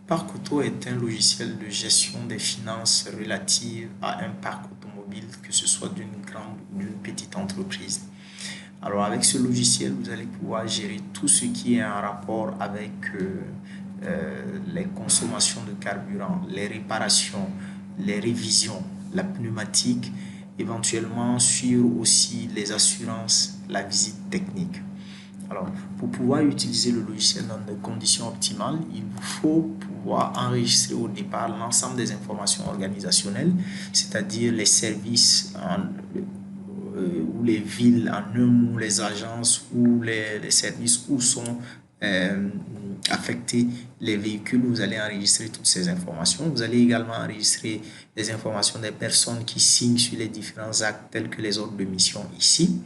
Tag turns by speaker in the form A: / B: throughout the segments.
A: Parc Auto est un logiciel de gestion des finances relatives à un parc automobile, que ce soit d'une grande ou d'une petite entreprise. Alors avec ce logiciel, vous allez pouvoir gérer tout ce qui est en rapport avec les consommations de carburant, les réparations, les révisions, la pneumatique, éventuellement suivre aussi les assurances, la visite technique. Alors, pour pouvoir utiliser le logiciel dans des conditions optimales, il vous faut pouvoir enregistrer au départ l'ensemble des informations organisationnelles, c'est-à-dire les services ou les villes en un mot, les agences ou les services où sont euh, affectés les véhicules. Vous allez enregistrer toutes ces informations. Vous allez également enregistrer les informations des personnes qui signent sur les différents actes tels que les ordres de mission ici.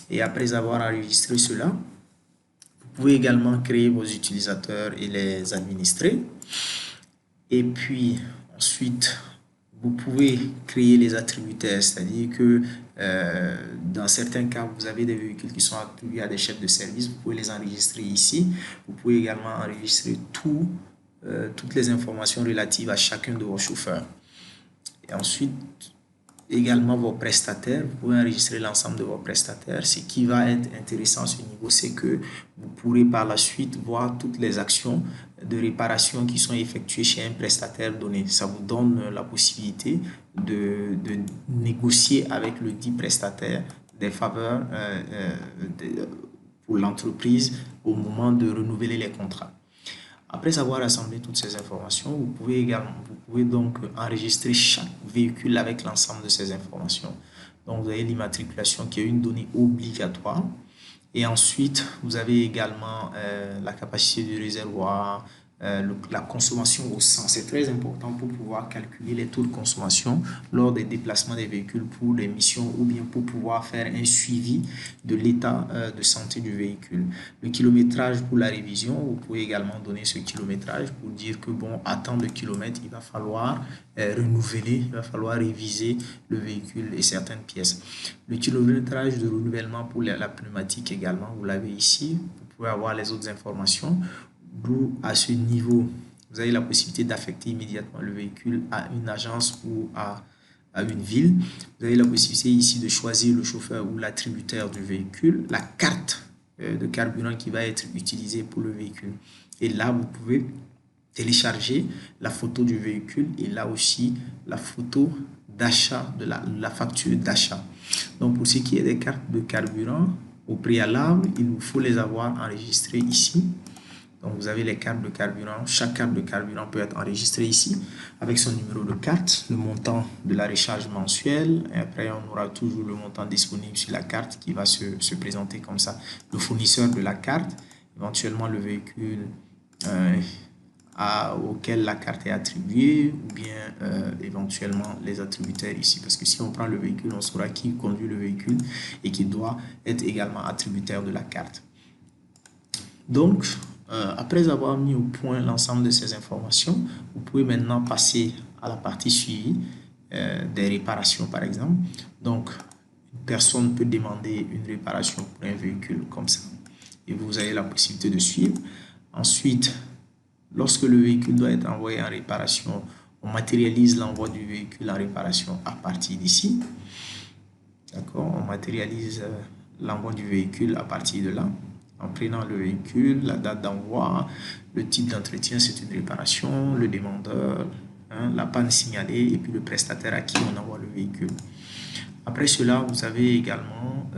A: Et après avoir enregistré cela, vous pouvez également créer vos utilisateurs et les administrer. Et puis ensuite, vous pouvez créer les attributaires, c'est-à-dire que dans certains cas, vous avez des véhicules qui sont attribués à des chefs de service, vous pouvez les enregistrer ici. Vous pouvez également enregistrer toutes les informations relatives à chacun de vos chauffeurs. Et ensuite, également vos prestataires, vous pouvez enregistrer l'ensemble de vos prestataires. Ce qui va être intéressant à ce niveau, c'est que vous pourrez par la suite voir toutes les actions de réparation qui sont effectuées chez un prestataire donné. Ça vous donne la possibilité de négocier avec le dit prestataire des faveurs pour l'entreprise au moment de renouveler les contrats. Après avoir rassemblé toutes ces informations, vous pouvez donc enregistrer chaque véhicule avec l'ensemble de ces informations. Donc, vous avez l'immatriculation qui est une donnée obligatoire. Et ensuite, vous avez également la capacité du réservoir, la consommation au 100. C'est très important pour pouvoir calculer les taux de consommation lors des déplacements des véhicules pour les missions ou bien pour pouvoir faire un suivi de l'état de santé du véhicule. Le kilométrage pour la révision, vous pouvez également donner ce kilométrage pour dire que bon, à tant de kilomètres, il va falloir renouveler, il va falloir réviser le véhicule et certaines pièces. Le kilométrage de renouvellement pour la pneumatique également, vous l'avez ici. Vous pouvez avoir les autres informations. D'où à ce niveau, vous avez la possibilité d'affecter immédiatement le véhicule à une agence ou à une ville. Vous avez la possibilité ici de choisir le chauffeur ou l'attributaire du véhicule, la carte de carburant qui va être utilisée pour le véhicule. Et là, vous pouvez télécharger la photo du véhicule et là aussi la photo d'achat, de la facture d'achat. Donc, pour ce qui est des cartes de carburant, au préalable, il vous faut les avoir enregistrées ici. Donc, vous avez les cartes de carburant. Chaque carte de carburant peut être enregistrée ici avec son numéro de carte, le montant de la recharge mensuelle. Et après, on aura toujours le montant disponible sur la carte qui va se présenter comme ça. Le fournisseur de la carte, éventuellement le véhicule auquel la carte est attribuée ou bien éventuellement les attributaires ici. Parce que si on prend le véhicule, on saura qui conduit le véhicule et qui doit être également attributaire de la carte. Donc, après avoir mis au point l'ensemble de ces informations, vous pouvez maintenant passer à la partie suivie des réparations par exemple. Donc, une personne peut demander une réparation pour un véhicule comme ça et vous avez la possibilité de suivre. Ensuite, lorsque le véhicule doit être envoyé en réparation, on matérialise l'envoi du véhicule en réparation à partir d'ici. D'accord? On matérialise l'envoi du véhicule à partir de là. En prenant le véhicule, la date d'envoi, le type d'entretien, c'est une réparation, le demandeur, la panne signalée et puis le prestataire à qui on envoie le véhicule. Après cela, vous avez également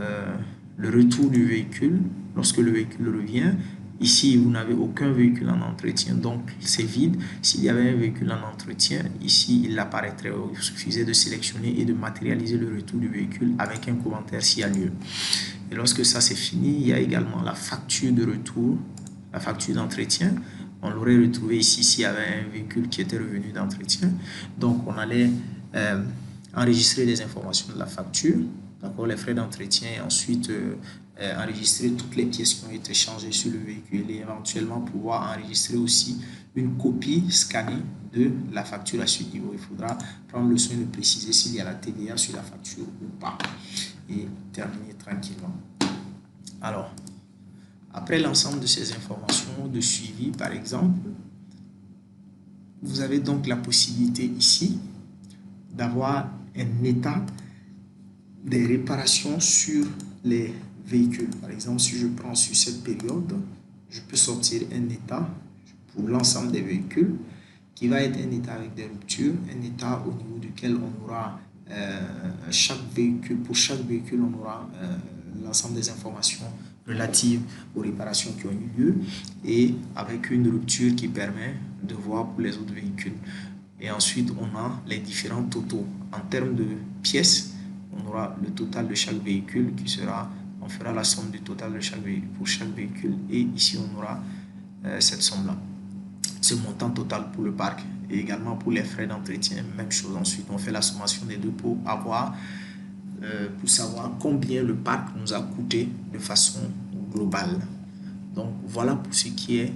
A: le retour du véhicule. Lorsque le véhicule revient, ici, vous n'avez aucun véhicule en entretien, donc c'est vide. S'il y avait un véhicule en entretien, ici, il apparaîtrait. Il suffisait de sélectionner et de matérialiser le retour du véhicule avec un commentaire s'il y a lieu. Et lorsque ça c'est fini, il y a également la facture de retour, la facture d'entretien. On l'aurait retrouvé ici s'il y avait un véhicule qui était revenu d'entretien. Donc, on allait enregistrer les informations de la facture, d'accord, les frais d'entretien et ensuite enregistrer toutes les pièces qui ont été changées sur le véhicule et éventuellement pouvoir enregistrer aussi une copie scannée de la facture à ce niveau. Il faudra prendre le soin de préciser s'il y a la TVA sur la facture ou pas et terminer tranquillement. Alors, après l'ensemble de ces informations de suivi, par exemple, vous avez donc la possibilité ici d'avoir un état des réparations sur les véhicules. Par exemple, si je prends sur cette période, je peux sortir un état pour l'ensemble des véhicules qui va être un état avec des ruptures, un état au niveau duquel on aura chaque véhicule, pour chaque véhicule, on aura l'ensemble des informations relatives aux réparations qui ont eu lieu et avec une rupture qui permet de voir pour les autres véhicules. Et ensuite, on a les différents totaux. En termes de pièces, on aura le total de chaque véhicule qui sera, on fera la somme du total de chaque véhicule pour chaque véhicule et ici on aura cette somme-là. Ce montant total pour le parc et également pour les frais d'entretien, même chose. Ensuite, on fait la sommation des deux pour savoir combien le parc nous a coûté de façon globale. Donc voilà pour ce qui est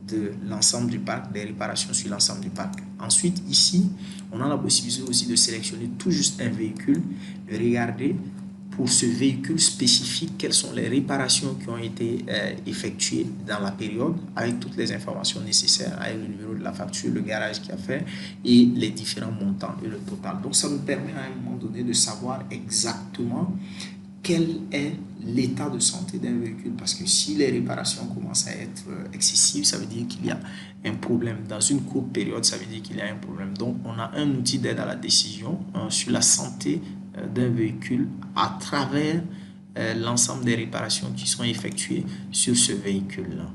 A: de l'ensemble du parc, des réparations sur l'ensemble du parc. Ensuite, ici, on a la possibilité aussi de sélectionner tout juste un véhicule, de regarder pour ce véhicule spécifique quelles sont les réparations qui ont été effectuées dans la période avec toutes les informations nécessaires, avec le numéro de la facture, le garage qui a fait et les différents montants et le total. Donc ça nous permet à un moment donné de savoir exactement quel est l'état de santé d'un véhicule, parce que si les réparations commencent à être excessives, ça veut dire qu'il y a un problème. Dans une courte période, ça veut dire qu'il y a un problème. Donc, on a un outil d'aide à la décision sur la santé d'un véhicule à travers l'ensemble des réparations qui sont effectuées sur ce véhicule-là.